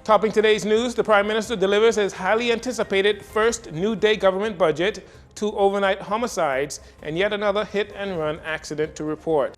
Topping today's news, the Prime Minister delivers his highly anticipated first New Day government budget, 2 overnight homicides, and yet another hit-and-run accident to report.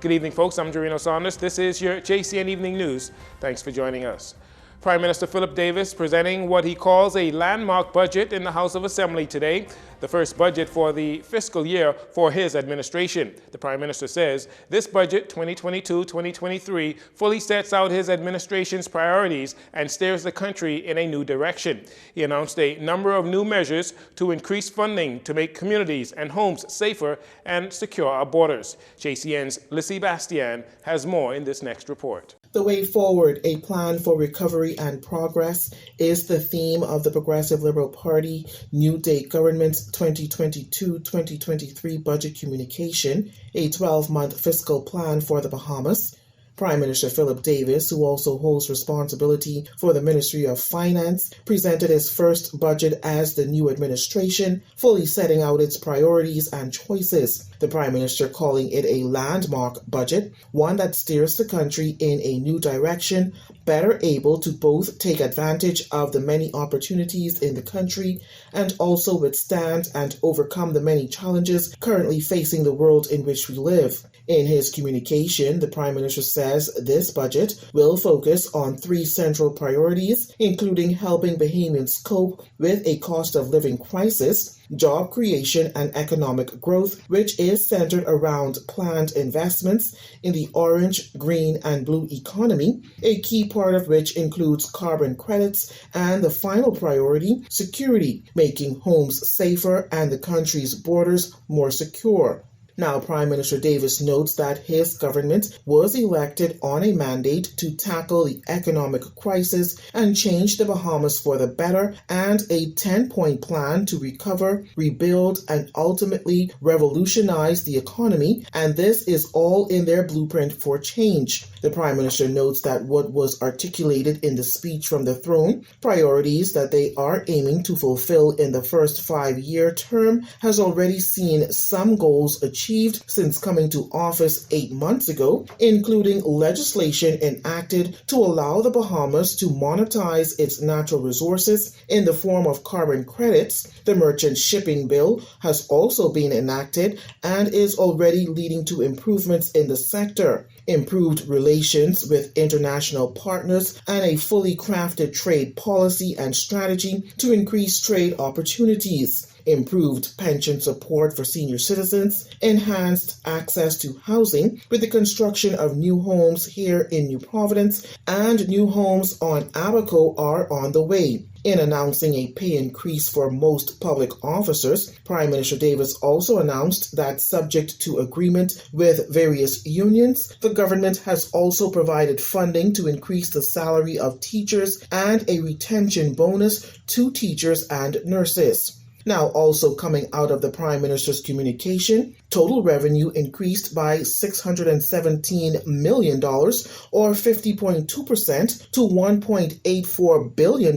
Good evening, folks. I'm Jarino Saunders. This is your JCN Evening News. Thanks for joining us. Prime Minister Philip Davis presenting what he calls a landmark budget in the House of Assembly today, the first budget for the fiscal year for his administration. The Prime Minister says this budget, 2022-2023, fully sets out his administration's priorities and steers the country in a new direction. He announced a number of new measures to increase funding to make communities and homes safer and secure our borders. JCN's Lissy Bastian has more in this next report. The way forward, a plan for recovery and progress, is the theme of the Progressive Liberal Party New Day government's 2022-2023 budget communication, a 12-month fiscal plan for the Bahamas. Prime Minister Philip Davis, who also holds responsibility for the Ministry of Finance, presented his first budget as the new administration, fully setting out its priorities and choices. The Prime Minister calling it a landmark budget, one that steers the country in a new direction, better able to both take advantage of the many opportunities in the country and also withstand and overcome the many challenges currently facing the world in which we live. In his communication, the Prime Minister says this budget will focus on 3 central priorities, including helping Bahamians cope with a cost of living crisis, job creation and economic growth, which is centered around planned investments in the orange, green and blue economy, a key part of which includes carbon credits, and the final priority, security, making homes safer and the country's borders more secure. Now, Prime Minister Davis notes that his government was elected on a mandate to tackle the economic crisis and change the Bahamas for the better, and a 10-point plan to recover, rebuild, and ultimately revolutionize the economy, and this is all in their blueprint for change. The Prime Minister notes that what was articulated in the speech from the throne, priorities that they are aiming to fulfill in the first 5-year term, has already seen some goals achieved since coming to office 8 months ago, including legislation enacted to allow the Bahamas to monetize its natural resources in the form of carbon credits. The Merchant Shipping Bill has also been enacted and is already leading to improvements in the sector, improved relations with international partners, and a fully crafted trade policy and strategy to increase trade opportunities. Improved pension support for senior citizens, enhanced access to housing with the construction of new homes here in New Providence, and new homes on Abaco are on the way. In announcing a pay increase for most public officers, Prime Minister Davis also announced that, subject to agreement with various unions, the government has also provided funding to increase the salary of teachers and a retention bonus to teachers and nurses. Now, also coming out of the Prime Minister's communication, total revenue increased by $617 million, or 50.2%, to $1.84 billion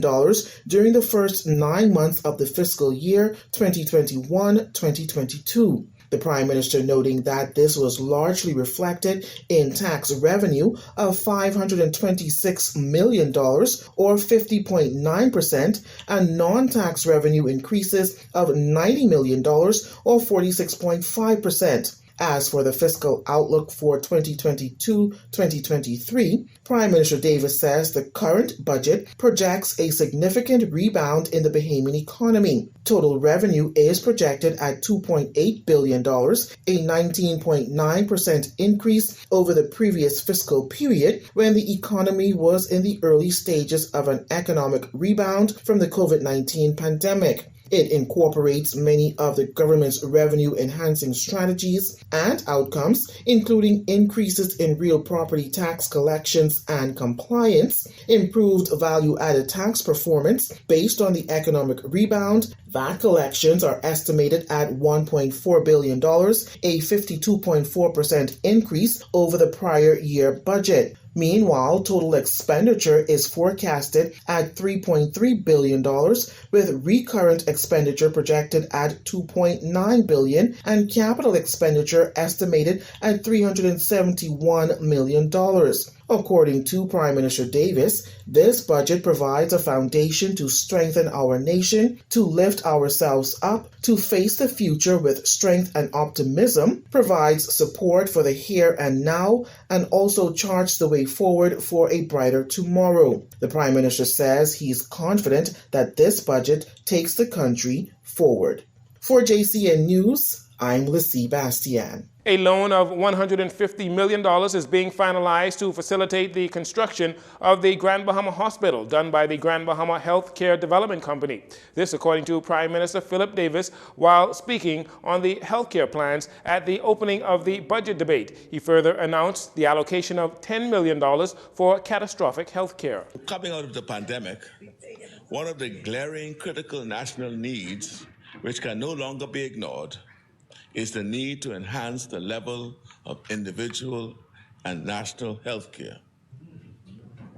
during the first 9 months of the fiscal year 2021-2022. The Prime Minister noting that this was largely reflected in tax revenue of $526 million, or 50.9%, and non-tax revenue increases of $90 million, or 46.5%. As for the fiscal outlook for 2022-2023, Prime Minister Davis says the current budget projects a significant rebound in the Bahamian economy. Total revenue is projected at $2.8 billion, a 19.9% increase over the previous fiscal period when the economy was in the early stages of an economic rebound from the COVID-19 pandemic. It incorporates many of the government's revenue-enhancing strategies and outcomes, including increases in real property tax collections and compliance, improved value-added tax performance based on the economic rebound. VAT collections are estimated at $1.4 billion, a 52.4% increase over the prior year budget. Meanwhile, total expenditure is forecasted at $3.3 billion, with recurrent expenditure projected at $2.9 billion and capital expenditure estimated at $371 million. According to Prime Minister Davis, this budget provides a foundation to strengthen our nation, to lift ourselves up, to face the future with strength and optimism, provides support for the here and now, and also charts the way forward for a brighter tomorrow. The Prime Minister says he's confident that this budget takes the country forward. For JCN News, I'm Lissy Bastian. A loan of $150 million is being finalized to facilitate the construction of the Grand Bahama Hospital done by the Grand Bahama Health Care Development Company. This according to Prime Minister Philip Davis while speaking on the healthcare plans at the opening of the budget debate. He further announced the allocation of $10 million for catastrophic health care. Coming out of the pandemic, one of the glaring critical national needs which can no longer be ignored is the need to enhance the level of individual and national health care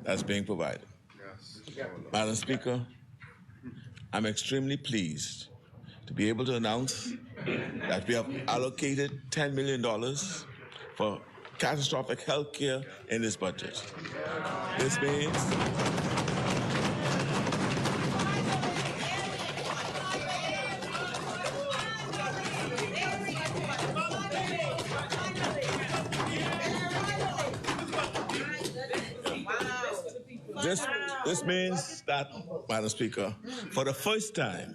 that's being provided. Madam Speaker, I'm extremely pleased to be able to announce that we have allocated $10 million for catastrophic health care in this budget. This means This means that, Madam Speaker, for the first time,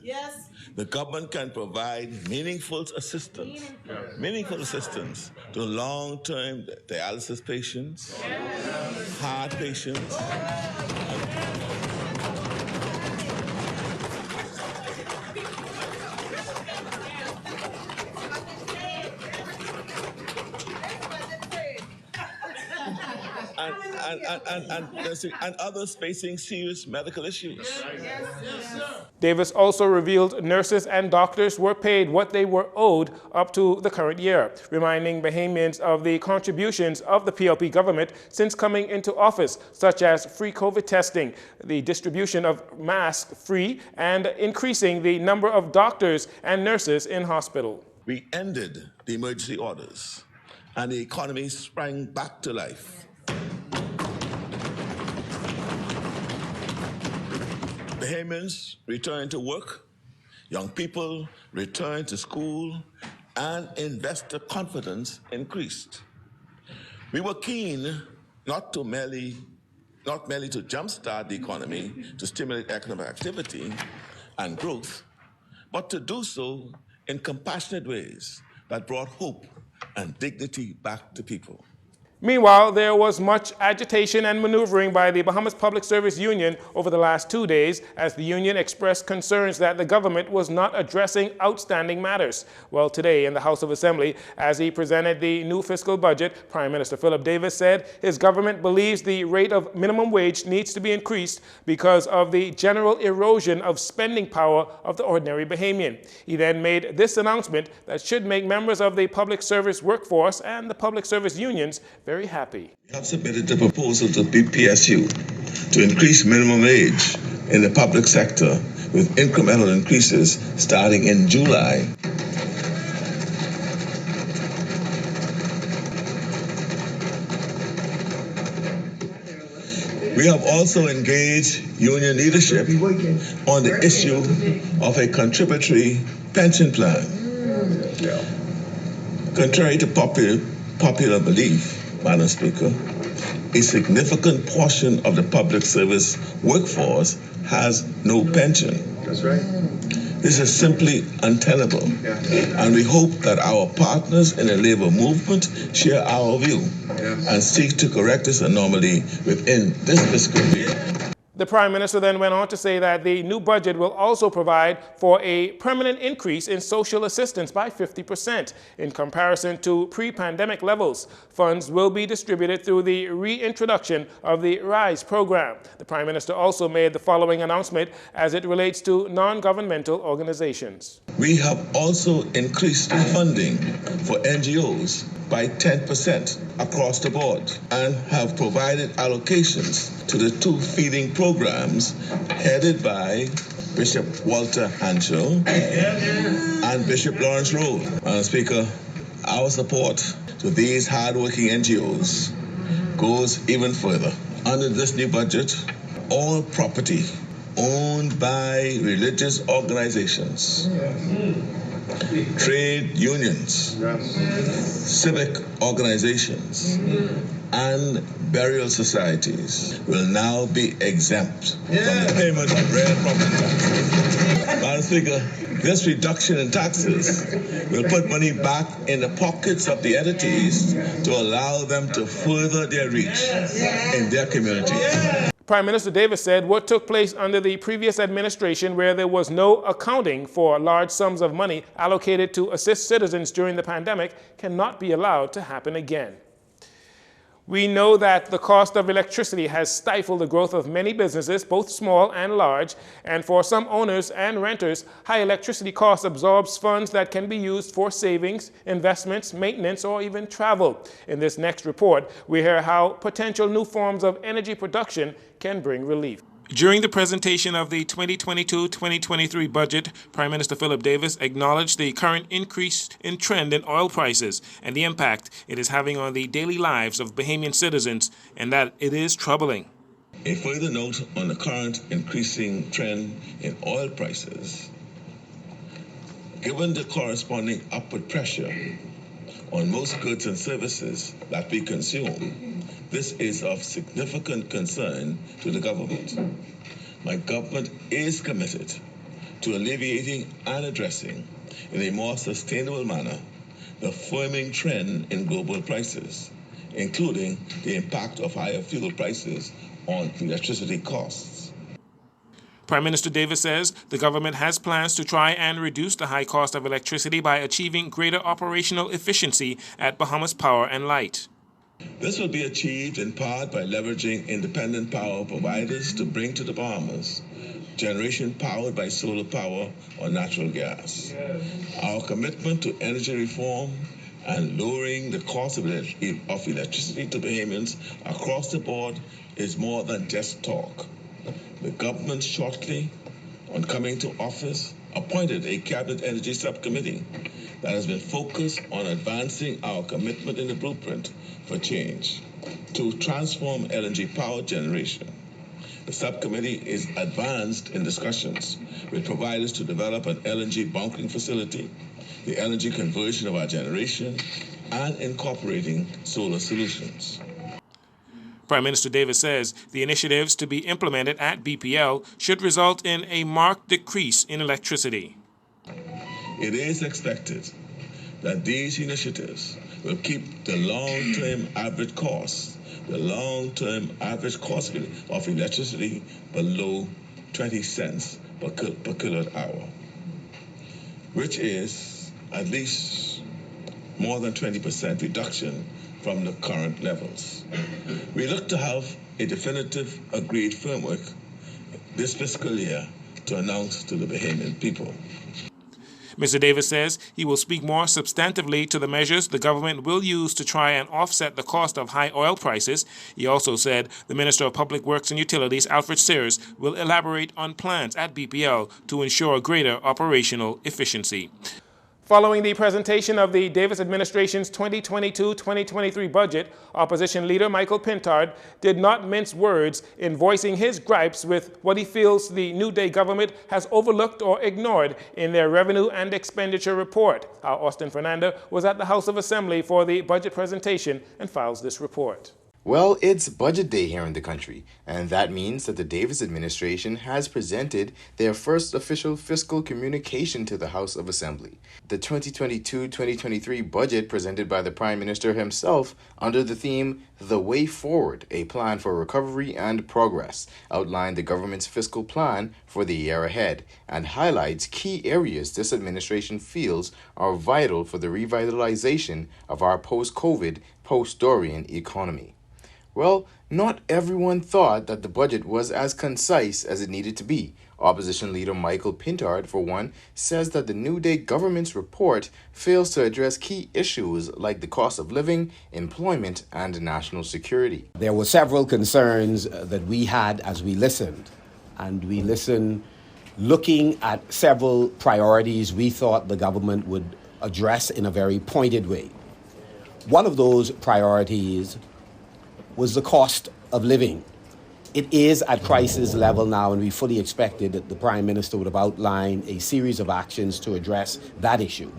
the government can provide meaningful assistance to long-term dialysis patients, heart patients, and others facing serious medical issues. Davis also revealed nurses and doctors were paid what they were owed up to the current year, reminding Bahamians of the contributions of the PLP government since coming into office, such as free COVID testing, the distribution of masks free, and increasing the number of doctors and nurses in hospital. We ended the emergency orders, and the economy sprang back to life. Bahamians returned to work, young people returned to school, and investor confidence increased. We were keen not merely to jumpstart the economy, to stimulate economic activity and growth, but to do so in compassionate ways that brought hope and dignity back to people. Meanwhile, there was much agitation and maneuvering by the Bahamas Public Service Union over the last 2 days as the union expressed concerns that the government was not addressing outstanding matters. Well, today in the House of Assembly, as he presented the new fiscal budget, Prime Minister Philip Davis said his government believes the rate of minimum wage needs to be increased because of the general erosion of spending power of the ordinary Bahamian. He then made this announcement that should make members of the public service workforce and the public service unions very happy. We have submitted the proposal to BPSU to increase minimum wage in the public sector with incremental increases starting in July. We have also engaged union leadership on the issue of a contributory pension plan. Contrary to popular belief, Madam Speaker, a significant portion of the public service workforce has no pension. That's right. This is simply untenable, and we hope that our partners in the labor movement share our view and seek to correct this anomaly within this fiscal year. The Prime Minister then went on to say that the new budget will also provide for a permanent increase in social assistance by 50% in comparison to pre-pandemic levels. Funds will be distributed through the reintroduction of the RISE program. The Prime Minister also made the following announcement as it relates to non-governmental organizations. We have also increased funding for NGOs by 10% across the board and have provided allocations to the 2 feeding programs headed by Bishop Walter Hancho and Bishop Lawrence Rowe. Madam Speaker, our support to these hardworking NGOs goes even further. Under this new budget, all property owned by religious organizations, trade unions, civic organizations, and burial societies will now be exempt from the payment of real property taxes. Madam Speaker, this reduction in taxes will put money back in the pockets of the entities to allow them to further their reach in their communities. Prime Minister Davis said what took place under the previous administration, where there was no accounting for large sums of money allocated to assist citizens during the pandemic, cannot be allowed to happen again. We know that the cost of electricity has stifled the growth of many businesses, both small and large, and for some owners and renters, high electricity costs absorbs funds that can be used for savings, investments, maintenance, or even travel. In this next report, we hear how potential new forms of energy production can bring relief. During the presentation of the 2022-2023 budget, Prime Minister Philip Davis acknowledged the current increase in trend in oil prices and the impact it is having on the daily lives of Bahamian citizens, and that it is troubling. A further note on the current increasing trend in oil prices. Given the corresponding upward pressure on most goods and services that we consume, this is of significant concern to the government. My government is committed to alleviating and addressing in a more sustainable manner the firming trend in global prices, including the impact of higher fuel prices on electricity costs. Prime Minister Davis says the government has plans to try and reduce the high cost of electricity by achieving greater operational efficiency at Bahamas Power and Light. This will be achieved in part by leveraging independent power providers to bring to the Bahamas generation powered by solar power or natural gas. Our commitment to energy reform and lowering the cost of electricity to Bahamians across the board is more than just talk. The government shortly, on coming to office, appointed a Cabinet Energy Subcommittee that has been focused on advancing our commitment in the blueprint for change to transform LNG power generation. The subcommittee is advanced in discussions with providers to develop an LNG bunkering facility, the energy conversion of our generation, and incorporating solar solutions. Prime Minister Davis says the initiatives to be implemented at BPL should result in a marked decrease in electricity. It is expected that these initiatives will keep the long-term average cost of electricity below 20 cents per kilowatt hour, which is at least more than 20% reduction from the current levels. We look to have a definitive agreed framework this fiscal year to announce to the Bahamian people. Mr. Davis says he will speak more substantively to the measures the government will use to try and offset the cost of high oil prices. He also said the Minister of Public Works and Utilities, Alfred Sears, will elaborate on plans at BPL to ensure greater operational efficiency. Following the presentation of the Davis administration's 2022-2023 budget, opposition leader Michael Pintard did not mince words in voicing his gripes with what he feels the New Day government has overlooked or ignored in their revenue and expenditure report. Our Austin Fernando was at the House of Assembly for the budget presentation and files this report. Well, it's budget day here in the country, and that means that the Davis administration has presented their first official fiscal communication to the House of Assembly. The 2022-2023 budget presented by the Prime Minister himself under the theme, The Way Forward, a Plan for Recovery and Progress, outlined the government's fiscal plan for the year ahead and highlights key areas this administration feels are vital for the revitalization of our post-COVID, post-Dorian economy. Well, not everyone thought that the budget was as concise as it needed to be. Opposition leader Michael Pintard, for one, says that the New Day government's report fails to address key issues like the cost of living, employment, and national security. There were several concerns that we had as we listened, and we listened looking at several priorities we thought the government would address in a very pointed way. One of those priorities was the cost of living. It is at crisis level now, and we fully expected that the Prime Minister would have outlined a series of actions to address that issue.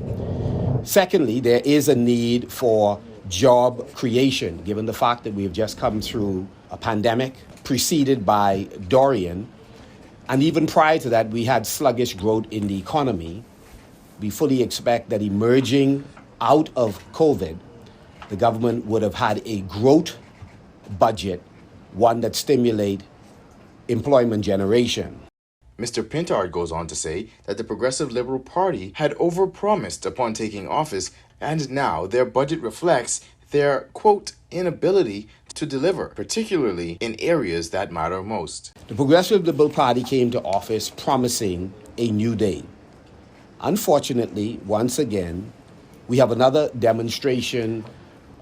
Secondly, there is a need for job creation, given the fact that we have just come through a pandemic preceded by Dorian, and even prior to that, we had sluggish growth in the economy. We fully expect that emerging out of COVID, the government would have had a growth budget, one that stimulate employment generation. Mr. Pintard goes on to say that the Progressive Liberal Party had overpromised upon taking office, and now their budget reflects their, quote, inability to deliver, particularly in areas that matter most. The Progressive Liberal Party came to office promising a new day. Unfortunately, once again, we have another demonstration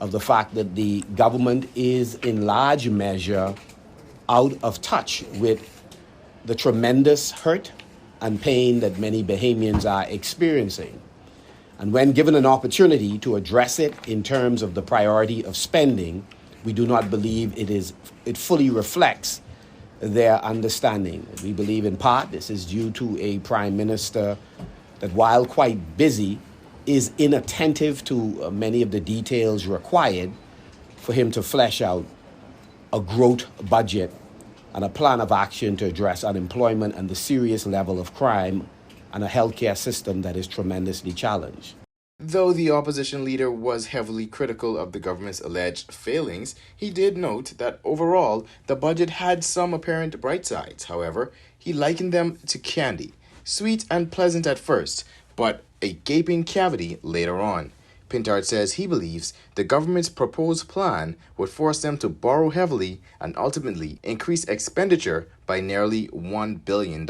of the fact that the government is in large measure out of touch with the tremendous hurt and pain that many Bahamians are experiencing. And when given an opportunity to address it in terms of the priority of spending, we do not believe it fully reflects their understanding. We believe in part this is due to a Prime Minister that, while quite busy, is inattentive to many of the details required for him to flesh out a growth budget and a plan of action to address unemployment and the serious level of crime and a healthcare system that is tremendously challenged. Though the opposition leader was heavily critical of the government's alleged failings, he did note that overall the budget had some apparent bright sides. However, he likened them to candy, sweet and pleasant at first, but a gaping cavity later on. Pintard says he believes the government's proposed plan would force them to borrow heavily and ultimately increase expenditure by nearly $1 billion.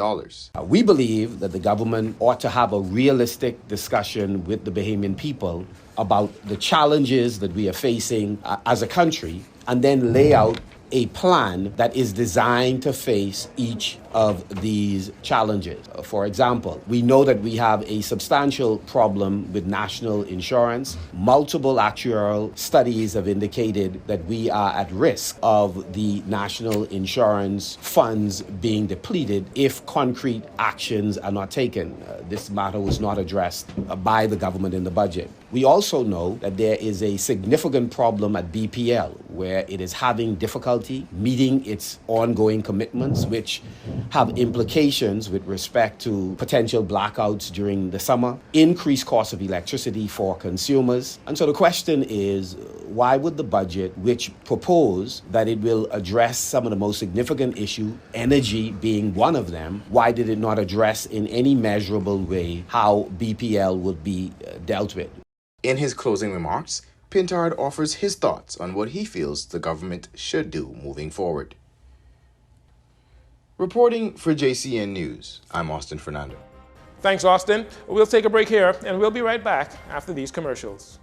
We believe that the government ought to have a realistic discussion with the Bahamian people about the challenges that we are facing as a country, and then lay out a plan that is designed to face each of these challenges. For example, we know that we have a substantial problem with national insurance. Multiple actuarial studies have indicated that we are at risk of the national insurance funds being depleted if concrete actions are not taken. This matter was not addressed by the government in the budget. We also know that there is a significant problem at BPL, where it is having difficulty meeting its ongoing commitments, which have implications with respect to potential blackouts during the summer, increased cost of electricity for consumers. And so the question is, why would the budget, which propose that it will address some of the most significant issues, energy being one of them, why did it not address in any measurable way how BPL would be dealt with? In his closing remarks, Pintard offers his thoughts on what he feels the government should do moving forward. Reporting for JCN News, I'm Austin Fernando. Thanks, Austin. We'll take a break here, and we'll be right back after these commercials.